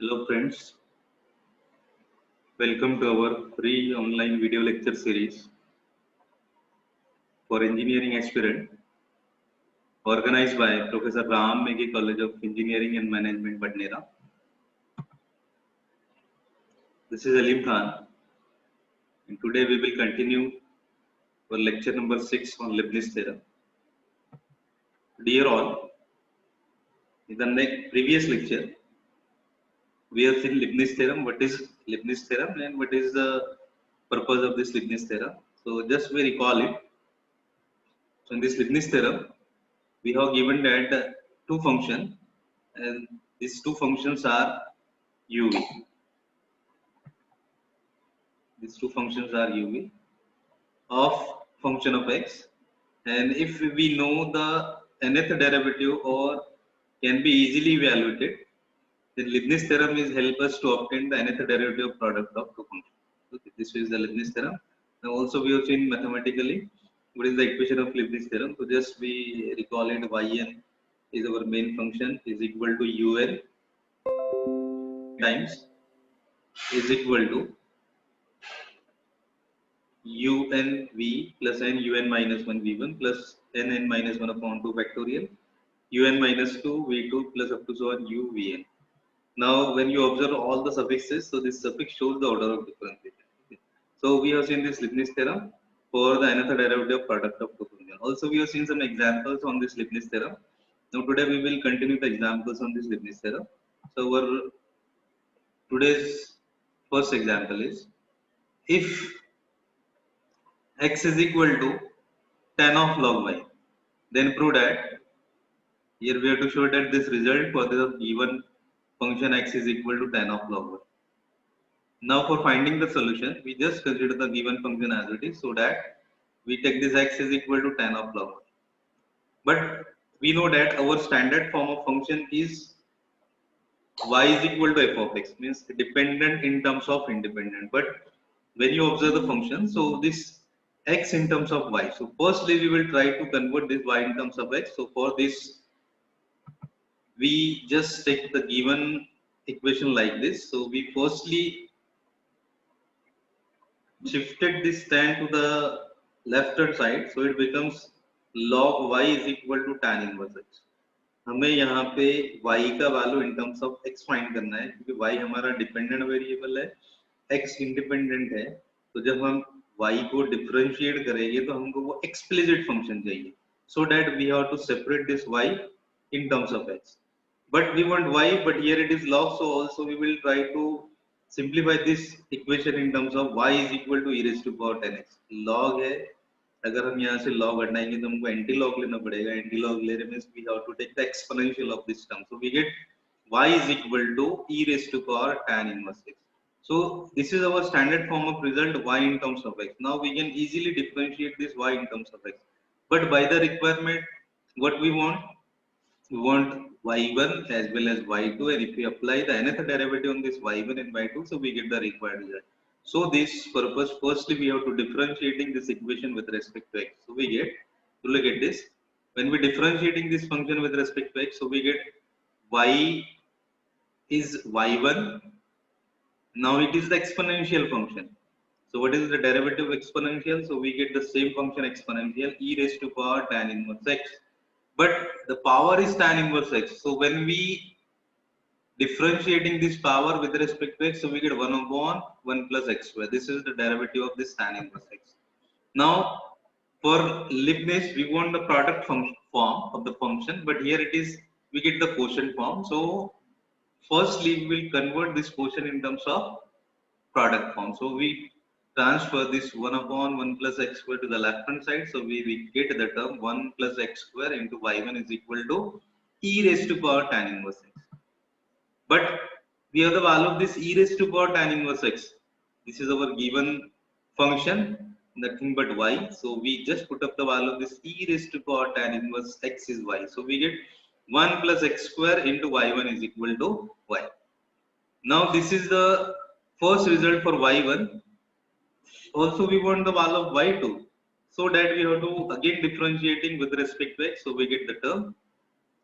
Hello friends, welcome to our free online video lecture series for engineering aspirant organized by Professor Ram Meghe College of Engineering and Management, Badnera. This is Alim Khan and today we will continue our lecture number 6 on Leibniz theorem. Dear all, in the previous lecture we have seen Leibniz theorem, what is Leibniz theorem and what is the purpose of this Leibniz theorem. So just we recall it. So in this Leibniz theorem, we have given that two functions, and these two functions are uv. These two functions are uv of function of x, and if we know the nth derivative or can be easily evaluated, then Leibniz theorem is help us to obtain the nth derivative product of two functions. Okay, this is the Leibniz theorem. Now also we have seen mathematically what is the equation of Leibniz theorem. So just we recall it, yn is our main function is equal to un times is equal to unv plus n un minus 1 v1 plus n minus 1 upon 2 factorial un minus 2 v2 plus up to so on u vn. Now when you observe all the suffixes, so this suffix shows the order of differentiation. Okay. So we have seen this Leibniz theorem for the nth derivative product of two functions. Also we have seen some examples on this Leibniz theorem. Now today we will continue the examples on this Leibniz theorem. So our today's first example is, if x is equal to tan of log y, then prove that. Here we have to show that this result for the given function x is equal to tan of log y. Now for finding the solution, we just consider the given function as it is, so that we take this x is equal to tan of log y. But we know that our standard form of function is y is equal to f of x, means dependent in terms of independent. But when you observe the function, so this x in terms of y. So firstly we will try to convert this y in terms of x. So for this we just take the given equation like this. So we firstly shifted this tan to the left hand side, so it becomes log y is equal to tan inverse x. हमें यहाँ पे y का value in terms of x find करना है, क्योंकि y हमारा dependent variable है, x independent है. तो जब हम y को डिफरेंशिएट करेंगे तो हमको वो एक्सप्लिसिट फंक्शन चाहिए, so that we have to separate this y in terms of x. But we want y, but here it is log, so also we will try to simplify this equation in terms of y is equal to e raised to power 10x. log है, अगर हम यहाँ से log हटाएंगे तो हमको anti log लेना पड़ेगा. एंटी लॉग ले रहे means we have to take the exponential of this term. So we get y is equal to e raised to power tan inverse x. So this is our standard form of result, y in terms of x. Now we can easily differentiate this y in terms of x. But by the requirement, what we want y1 as well as y2, and if we apply the nth derivative on this y1 and y2, so we get the required result. So this purpose, firstly we have to differentiating this equation with respect to x. So we get, so look at this, when we differentiating this function with respect to x, so we get y is y1. Now it is the exponential function. So what is the derivative of exponential? So we get the same function exponential, e raised to power tan inverse x. But the power is tan inverse x. So when we differentiating this power with respect to x, so we get 1 upon 1 plus x square. This is the derivative of this tan inverse x. Now for Leibniz, we want the product function form of the function, but here it is we get the quotient form. So firstly we will convert this quotient in terms of product form. So we transfer this 1 upon 1 plus x square to the left hand side. So we get the term 1 plus x square into y1 is equal to e raised to power tan inverse x. But we have the value of this e raised to power tan inverse x. This is our given function, nothing but y. So we just put up the value of this e raised to power tan inverse x is y. So we get 1 plus x square into y1 is equal to y. Now this is the first result for y1. Also we want the value of y2, so that we have to again differentiating with respect to x. So we get the term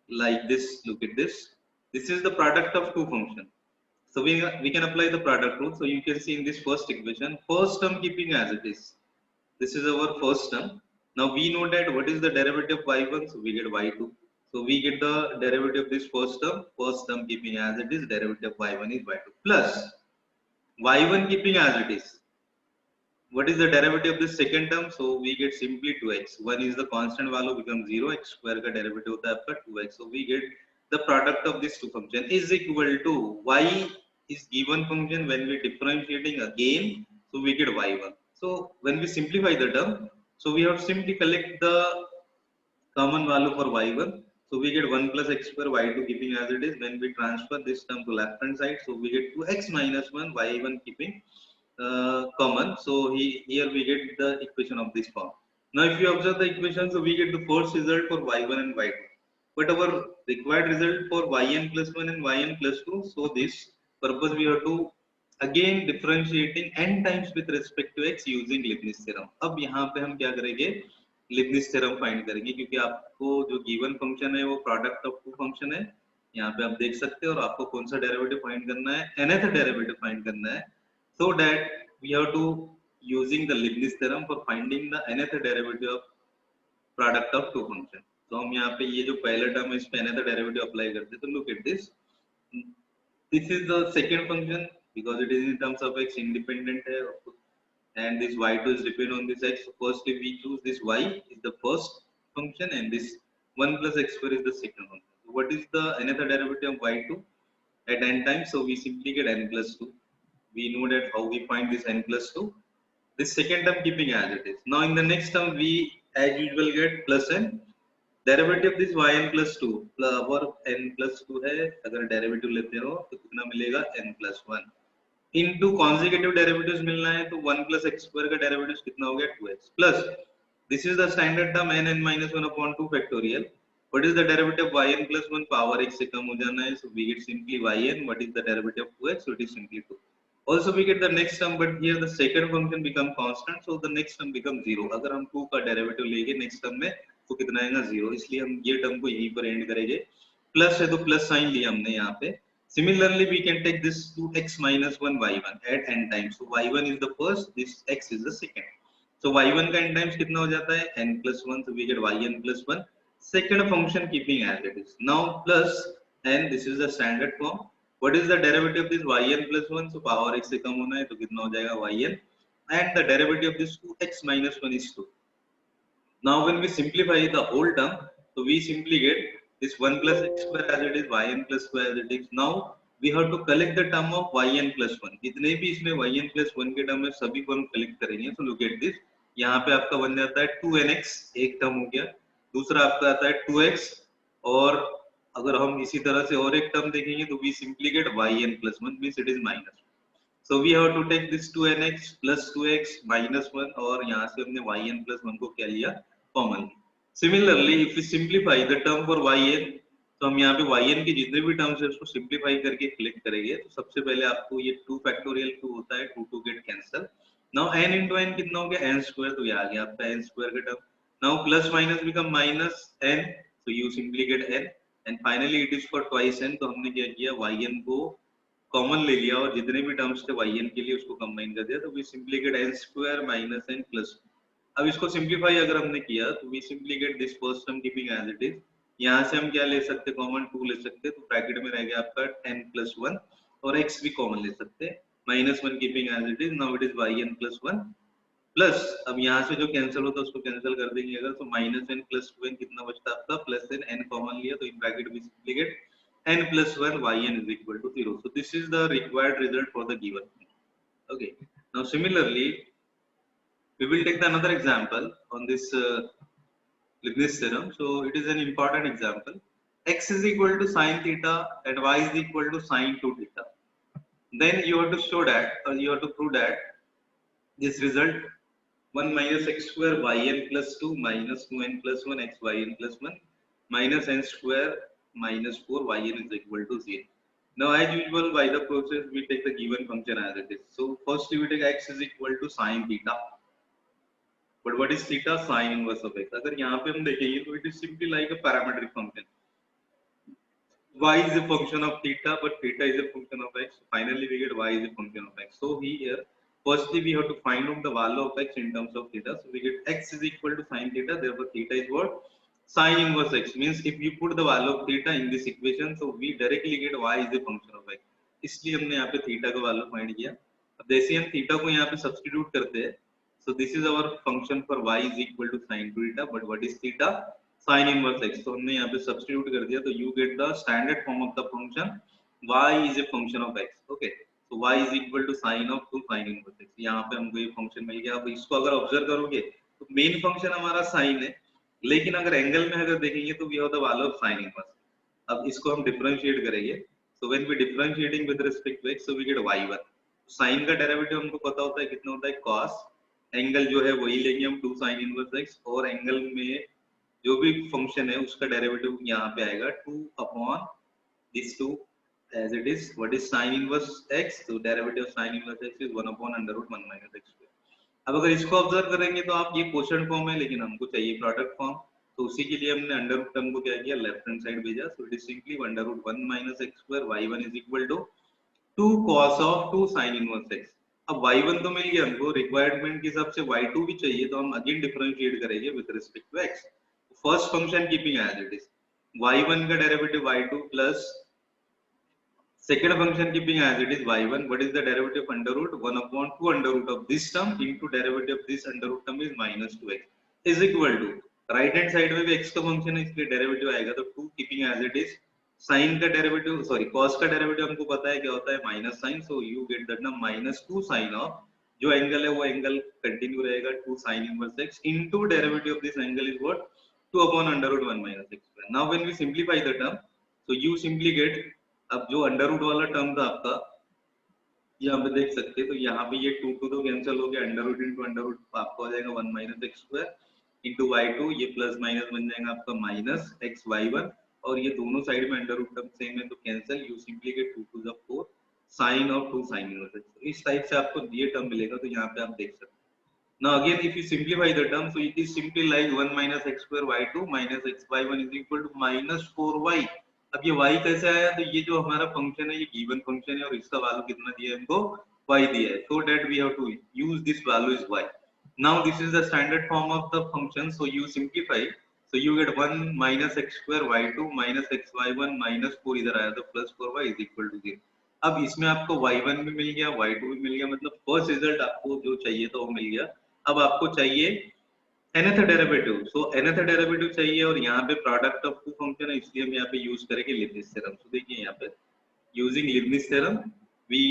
like this. Look at this. This is the product of two functions. So we can apply the product rule. So you can see in this first equation, first term keeping as it is. This is our first term. Now we know that what is the derivative of y1, so we get y2. So we get the derivative of this first term keeping as it is, derivative of y1 is y2 plus y1 keeping as it is. What is the derivative of the second term? So we get simply 2x. 1 is the constant value, becomes 0, x square का derivative होता है आपका 2x. So we get the product of these two functions is equal to y is given function when we differentiating again. So we get y1. So when we simplify the term, so we have to simply collect the common value for y1. So we get 1 plus x square y2 keeping as it is. When we transfer this term to left hand side, so we get 2x minus 1 y1 keeping common. So here we get the equation of this form. Now if you observe the equation, so we get the first result for y1 and y2. But our required result for yn plus 1 and yn plus 2, so this purpose we have to again differentiating n times with respect to x using Leibniz theorem. अब यहाँ पे हम क्या करेंगे, Leibniz theorem find करेंगे, क्योंकि आपको जो गिवन फंक्शन है वो प्रोडक्ट ऑफ टू फंक्शन है, यहाँ पे आप देख सकते हैं, और आपको कौन सा डेरिवेटिव फाइंड करना है, nth डेरिवेटिव फाइंड करना है. So that we have to using the Leibniz theorem for finding the nth derivative of product of two function. तो हम यहाँ पे ये जो पहला टर्म है इस पे nth डेरिवेटिव अप्लाई करते हैं. तो look at this. This is the second function because it is in terms of x independent है, and this y2 is dependent on this x. So firstly we choose this y is the first function and this 1 plus x square is the second function. So what is the nth derivative of y2 at n times? So we simply get n plus 2. We know that how we find this n plus 2. This second term keeping as it is. Now in the next term we as usual get plus n. Derivative of this yn plus 2 और n plus 2 है, अगर derivative लेते हो तो कितना मिलेगा n plus 1 into consecutive derivatives मिलना है, तो 1 plus x square का डेरिवेटिव कितना हो गया 2x plus this is the standard term n minus 1 upon 2 factorial. What is the derivative of yn plus 1? Power x से कम हो जाना है, so we get simply yn. What is the derivative of 2x? So it is simply 2. Also we get the next term, but here the second function become constant, so the next term becomes 0. अगर हम 2 का derivative लेंगे next term में तो कितना आएगा 0, इसलिए हम ये टर्म को यहीं पर एंड करेंगे. प्लस है तो प्लस साइन लिया हमने यहाँ पे. Similarly we can take this 2x minus 1 y1 at n times. So y1 is the first, this x is the second. So y1 का n times कितना हो जाता है n plus 1, so we get yn plus 1. Second function keeping as it is. Now plus n, this is the standard form. What is the derivative of this yn plus 1? So power x से कम होना है तो कितना हो जाएगा yn, and the derivative of this 2x minus 1 is 2. Now when we simplify the whole term, so we simply get this 1 plus x square as it is, yn plus square as it is. Now we have to collect the term of yn plus 1. जितने भी इसमें yn plus 1 के term है सभी को हम collect करेंगे. So look at this. यहाँ पे आपका बन जाता है 2nx, एक टर्म हो गया. दूसरा आपका आता है 2x, और अगर हम इसी तरह से और एक टर्म देखेंगे तो we simply get yn plus 1 means it is minus. So we have to take this 2nx plus 2x minus 1, और यहाँ से हमने yn plus 1 को क्या लिया common. Similarly if we simplify the term for yn, तो हम यहाँ पे yn के जितने भी टर्म्स है उसको सिंप्लीफाई करके कलेक्ट करेंगे. तो सबसे पहले आपको ये 2 फैक्टोरियल 2 होता है, 2 get cancel. Now n into n कितना हो गया n स्क्वायर, तो ये आ गया आपका n स्क्वायर का term. Now plus minus become minus n, so you simply get n, and finally it is for twice n. तो हमने क्या किया yn को कॉमन ले लिया और जितने भी टर्म्स थे yn के लिए उसको कंबाइन कर दिया. तो we simply get n square minus n plus 2. अब इसको सिंप्लीफाई अगर हमने किया तो we simply get this first term keeping as it is. यहाँ से हम क्या ले सकते, कॉमन 2 ले सकते, तो ब्रैकेट में रह गया आपका n plus 1, और x भी कॉमन ले सकते, minus 1 keeping as it is. Now it is yn plus 1 plus, अब यहाँ से जो कैंसिल होता है उसको कैंसिल कर देंगे अगर, तो माइनस n प्लस 2n कितना बचता है आपका प्लस n कॉमन लिया तो इन ब्रैकेट में simply get n plus 1 yn is equal to 0. So this is the required result for the given. Okay, now similarly we will take the another example on this Leibniz theorem. So it is an important example. X is equal to sine theta and y is equal to sine 2 theta. Then you have to show that, or you have to prove that this result 1 minus x square yn plus 2 minus 2n plus 1 x yn plus 1 minus n square minus 4 yn is equal to 0. Now as usual by the process we take the given function as it is. So first we take x is equal to sine theta. But what is theta? Sine inverse of x. अगर यहाँ पे हम देखेंगे तो it is simply like a parametric function. y is a function of theta, but theta is a function of x. Finally, we get y is a function of x. So here, firstly, we have to find out the value of x in terms of theta. So we get x is equal to sine theta. Therefore, theta is what? Sine inverse x. Means if you put the value of theta in this equation, so we directly get y is a function of x. इसलिए हमने यहाँ पे theta का value find किया. अब जैसे हम theta को यहाँ पे सब्स्टिट्यूट करते हैं, so this is our function for y is equal to sin theta. But what is theta? Sin inverse x. तो हमने यहाँ पे सब्स्टिट्यूट कर दिया, तो you get the standard form of the function y is a function of x. Okay, so y is equal to sin of 2 sin inverse x. यहाँ पे हमको ये फंक्शन मिल गया. अब इसको अगर ऑब्जर्व करोगे तो मेन फंक्शन हमारा sin है, लेकिन अगर एंगल में अगर देखेंगे तो we have the value of sin inverse. अब इसको हम डिफरेंशिएट करेंगे. So when we differentiating with respect to x, so we get y1. sin का डेरिवेटिव हमको पता होता है कितना होता है, cos. एंगल जो है वही लेंगे हम 2 sin इनवर्स x, और एंगल में जो भी फंक्शन है उसका डेरिवेटिव यहाँ पे आएगा 2 upon this 2 as it is. What is sin inverse x? So derivative of sin inverse x is 1 upon under root 1 minus x square. अब अगर इसको ऑब्जर्व करेंगे तो आप ये क्वोशंट फॉर्म है, लेकिन हमको चाहिए प्रोडक्ट फॉर्म. तो उसी के लिए हमने अंडर रूट टर्म को क्या किया, लेफ्ट हैंड साइड भेजा. So it is simply under root 1 minus x square y1 is equal to 2 cos of 2 sin inverse x. अब y1 तो मिल गया हमको, रिक्वायरमेंट के हिसाब से y2 भी चाहिए, तो हम अगेन डिफरेंशिएट करेंगे with respect to x. First function keeping as it is, y1 का derivative y2 plus second function keeping as it is y1. What is the derivative of under root 1 upon 2 under root of this term into derivative of this under root term is minus 2x is equal to, right hand side में भी x का function है इसलिए derivative आएगा, तो 2 keeping as it is. sin का derivative sorry cos का derivative हमको पता है क्या होता है, minus sin. So you get that ना माइनस 2 sin ऑफ जो एंगल है वो एंगल कंटिन्यू रहेगा 2 sin inverse x into derivative of this angle is what, 2 upon under root 1 minus x square. Now when we simplify the term, so you simply get, अब जो under root वाला term था आपका यहाँ पे देख सकते हैं, तो यहाँ पे ये 2 2 तो कैंसिल हो गया, under root into under root आपका हो जाएगा 1 minus x square into y2, ये प्लस माइनस बन जाएगा आपका माइनस एक्स y1, और ये दोनों साइड में अंडर रूट टर्म सेम है तो cancel. You simply get 2 to the 4 sine of 2 sine inverse X. इस टाइप से आपको ये टर्म मिलेगा, तो यहाँ पे आप देख सकते हैं. Now again if you simplify the term, so it is simply like 1 minus x square y2 minus x y1 is equal to minus 4y. अब ये y कैसे आया, तो ये जो हमारा फंक्शन है ये गिवन फंक्शन है और इसका वैल्यू कितना दिया है हमको, y दिया है. So that we have to use this value is y. Now this is the standard form of the function, so you simplify, so you get 1 minus x square y2 minus x y1 minus 4 इधर आया तो plus 4y is equal to 0. अब इसमें आपको y1 भी मिल गया y2 भी मिल गया, मतलब फर्स्ट रिजल्ट आपको जो चाहिए था वो मिल गया. अब आपको चाहिए nth डेरिवेटिव, सो nth डेरिवेटिव चाहिए और यहाँ पे प्रोडक्ट ऑफ टू फंक्शन है इसलिए हम यहाँ पे यूज करेंगे लीबनिट्ज थ्योरम. तो देखिए यहाँ पे using Leibniz theorem we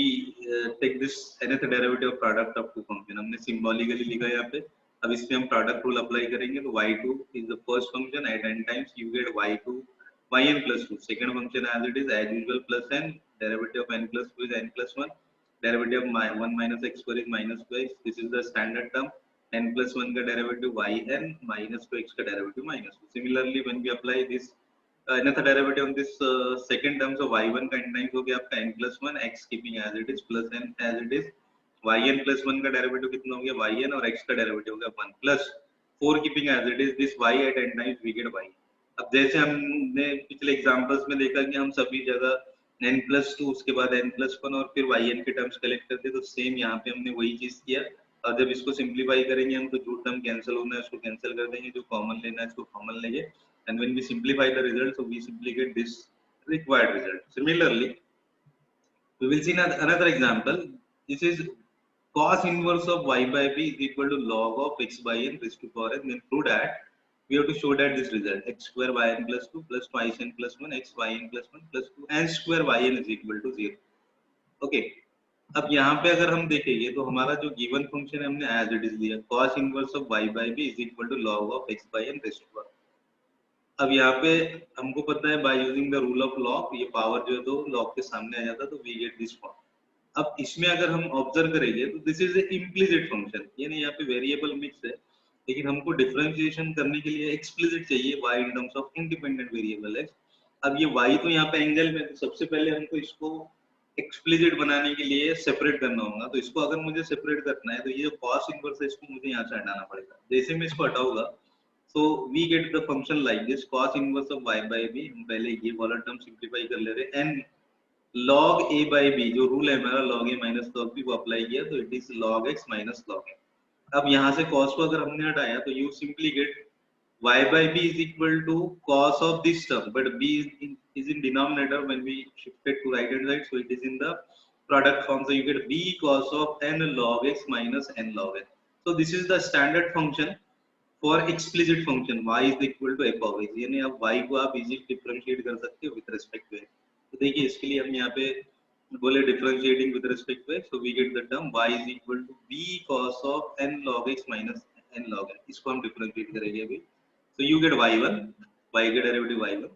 take this nth derivative of product of two function. हमने सिंबॉलिकली लिखा यहाँ पे. अब इसमें हम प्रोडक्ट रूल अप्लाई करेंगे, तो y2 is the first function at n times you get y2 yn plus 2, second function as it is as usual plus n, derivative of n plus 2 is n plus 1, derivative of 1 minus x square is minus 2x. This is the standard term. n plus 1 का derivative yn minus 2x का derivative minus 2. Similarly when we apply this nth derivative on this second term, so y1 का n times हो गया आपका n plus 1 x keeping as it is plus n as it is. yn plus 1 का derivative कितना हो गया yn, और x का डेरिवेटिव हो गया 1 plus 4 keeping as it is this y at n times we get y. अब जैसे हमने पिछले एग्जांपल्स में देखा कि हम सभी जगह n plus 2 उसके बाद n plus 1 और फिर yn के टर्म्स कलेक्ट करते, तो सेम यहाँ पे हमने वही चीज किया. और जब इसको सिंपलीफाई करेंगे हम तो जो टर्म कैंसिल होना है उसको कैंसिल कर देंगे, जो कॉमन लेना है उसको कॉमन लेंगे, and when we simplify the result so we simply get this required result. Similarly we will see another example. This is cos inverse of y by b is equal to log of x by n raised to power n. Then prove that we have to show that this result x square yn plus 2 plus twice n plus 1 x yn plus 1 plus 2 and square yn is equal to 0. Okay. अब यहाँ पे अगर हम देखेंगे तो हमारा जो given function है हमने एज इट इज लिया, cos inverse of y by b is equal to log of x by n raised to power. अब यहाँ पे हमको पता है by using the rule of log ये पावर जो है तो लॉग के सामने आ जाता, तो वी गेट दिस फॉर्म. अब इसमें अगर हम ऑब्जर्व करेंगे तो this is a implicit function, यानी यहाँ पे वेरिएबल मिक्स है, लेकिन हमको डिफरेंशिएशन करने के लिए एक्सप्लिसिट चाहिए y in terms of independent variable x. अब ये y तो यहाँ पे एंगल में, तो सबसे पहले हमको इसको एक्सप्लिसिट बनाने के लिए सेपरेट करना होगा. तो इसको अगर मुझे सेपरेट करना है तो ये जो cos इनवर्स है इसको मुझे यहाँ से हटाना पड़ेगा. जैसे मैं इसको हटाऊंगा So we get the function like this, cos inverse of y by b. हम पहले ये वाला टर्म सिंप्लीफाई कर ले रहे हैं, n log a by b, जो रूल है हमारा log a minus log b, वो अप्लाई किया तो it is log x minus log a. अब यहाँ से cos को अगर हमने हटाया तो you simply get y by b is equal to cos of this term, but b is in denominator when we shift it to right hand side, so it is in the product form. So you get b cos of n log x minus n log n. So this is the standard function for explicit function y is equal to f of x, यानी आप y को आप easy differentiate कर सकते हो with respect to x. तो देखिए इसके लिए हम यहाँ पे बोले differentiating with respect to x, so we get the term y is equal to b cos of n log x minus n log n. इसको हम डिफरेंशिएट करेंगे अभी. So you get y1, y का derivative y1,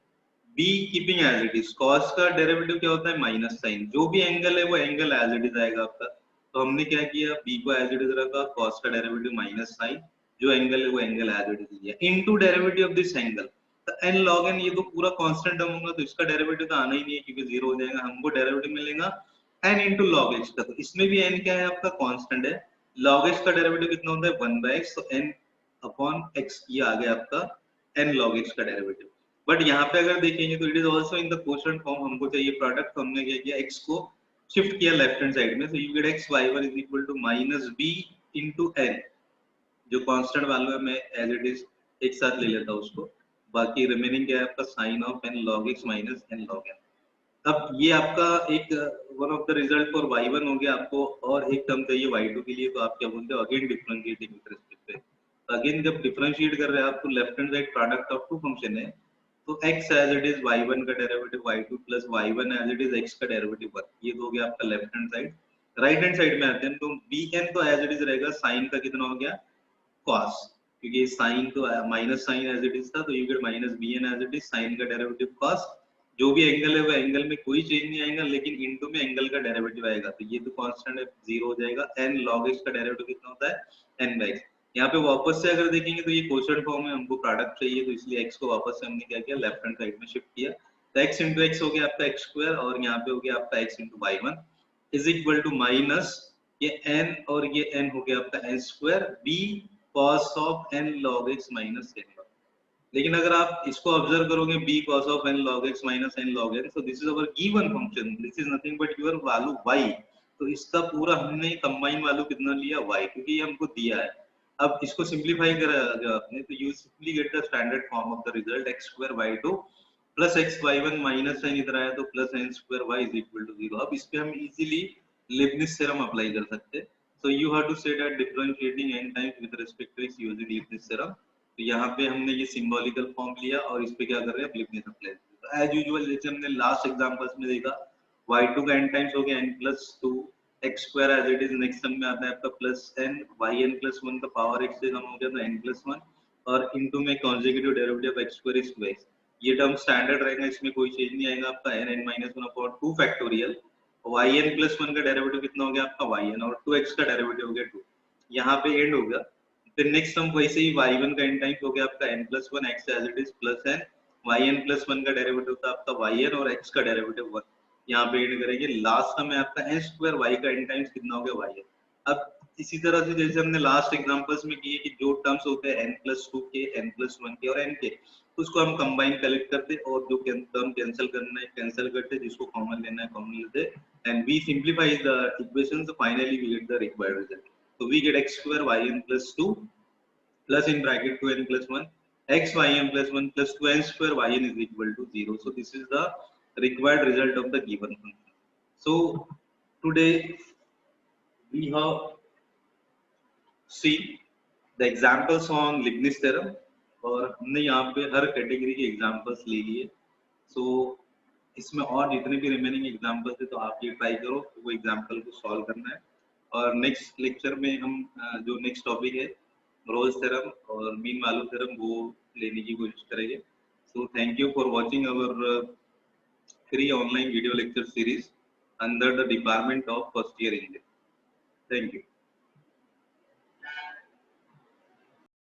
b keeping as it is. cos का derivative क्या होता है, minus sign. जो भी एंगल है वो एंगल एज इट इज आएगा आपका. तो हमने क्या किया, b को एज इट इज रखा, cos का डेरिवेटिव माइनस साइन, जो एंगल है वो एंगल एज इट इज लिया, into derivative of this angle. तो n log n ये तो पूरा कांस्टेंट टर्म होगा, तो इसका डेरिवेटिव तो आना ही नहीं है क्योंकि जीरो हो जाएगा. हमको डेरिवेटिव मिलेगा n into log x का. तो इसमें भी n क्या है आपका, कांस्टेंट है. log x का डेरिवेटिव कितना होता है, 1/x, तो n अपॉन x ये आ गया आपका n log x का डेरिवेटिव. बट यहाँ पे अगर देखेंगे तो it is also in the quotient form. हमको चाहिए प्रोडक्ट, तो हमने क्या किया, x को शिफ्ट किया लेफ्ट हैंड साइड में. So you get x y1 is equal to minus b into n. जो कांस्टेंट वैल्यू है मैं एज इट इज एक साथ ले लेता हूं उसको. बाकी रिमेनिंग क्या है आपका, sin of n log x minus n log n. अब ये आपका एक one of the result for y1 हो गया. आपको और एक टर्म चाहिए y2 के लिए, तो आप क्या बोलते हो, again differentiating with respect to. Again जब डिफरेंशिएट कर रहे हैं आप, तो left hand side product of two function है, तो x as it is y1 का derivative y2 plus y1 as it is x का डेरिवेटिव 1. ये तो हो गया आपका left hand side. Right hand side में आते हैं तो bn तो एज इट इज रहेगा, sin का कितना हो गया, cos, क्योंकि साइन तो minus sine as it is था, तो you get minus bn as it is, sine का डेरिवेटिव cos. जो भी एंगल है वो एंगल में कोई चेंज नहीं आएगा, लेकिन इनटू में एंगल का डेरिवेटिव आएगा, तो ये तो कांस्टेंट है, जीरो हो जाएगा. n log x का डेरिवेटिव कितना होता है, n/x. यहाँ पे वापस से अगर देखेंगे तो ये क्वोशंट फॉर्म में हमको प्रोडक्ट चाहिए, तो इसलिए x को वापस से हमने क्या किया, लेफ्ट हैंड साइड में शिफ्ट किया. तो x into x हो गया आपका x स्क्वायर, और यहाँ पे हो गया आपका x into y1 is equal to minus ये n और ये n हो गया आपका n square b cos of n log x minus n log. लेकिन अगर आप इसको ऑब्जर्व करोगे, b cos of n log x minus n log n, so this is our given function, this is nothing but your value y. तो इसका पूरा हमने combine value कितना लिया, y, क्योंकि ये हमको दिया है. अब इसको सिंपलीफाई करा आपने, तो you simply get the standard form of the result, x square y2 plus x y1 minus sine इधर आया तो plus n square y is equal to 0. अब इस पे हम इजीली लिबनिट्ज थ्योरम अप्लाई कर सकते हैं. So you have to say that differentiating n times with respect to x using Leibniz theorem. तो यहाँ पे हमने ये सिंबॉलिकल फॉर्म लिया और इस पे क्या कर रहे हैं, Leibniz अप्लाई. तो एज यूजुअल जैसे हमने लास्ट एग्जांपल्स में देखा, y2 का n टाइम्स हो गया n+2, x square as it is. Next sum में आता है आपका प्लस n, yn+1 का पावर x से कम हो गया तो n+1, और इनटू में consecutive derivative of x square is 2x. ये टर्म स्टैंडर्ड रहेगा, इसमें कोई चेंज नहीं आएगा आपका. n(n-1/2 फैक्टोरियल, yn+1 का डेरिवेटिव कितना हो गया आपका yn, और 2x का डेरिवेटिव हो गया 2. यहाँ पे एंड होगा. फिर नेक्स्ट टर्म वैसे ही y1 का n टाइम्स हो गया आपका n+1, x as it is plus n, yn+1 का डेरिवेटिव था आपका yn, और x का डेरिवेटिव 1. यहाँ पे एंड करेंगे. लास्ट टर्म है आपका n स्क्वायर, y का n टाइम्स कितना हो गया yn. अब इसी तरह से जैसे हमने लास्ट एग्जांपल्स में किए कि जो टर्म्स होते हैं n+2 के, n+1 के और n के, उसको हम कंबाइन कलेक्ट करते और जो टर्म कैंसिल करना है कैंसिल करते, जिसको कॉमन लेना है कॉमन लेते, and we simplify the equations. Finally we get the required result. So we get x square yn+2 plus in bracket 2n+1 x yn+1 plus 2n square yn is equal to 0. So this is the required result of the given function. So today we have seen the examples on Leibniz theorem, और हमने यहाँ पे हर category के examples ले लिए. सो इसमें और जितने भी रिमेनिंग एग्जांपल्स है तो आप ये ट्राई करो वो एग्जांपल को सॉल्व करना है. और नेक्स्ट लेक्चर में हम जो नेक्स्ट टॉपिक है रोल्स थ्योरम और मीन वैल्यू थ्योरम वो लेने की कोशिश करेंगे. So thank you for watching our free online video lecture series under the department of first year engineering. Thank you.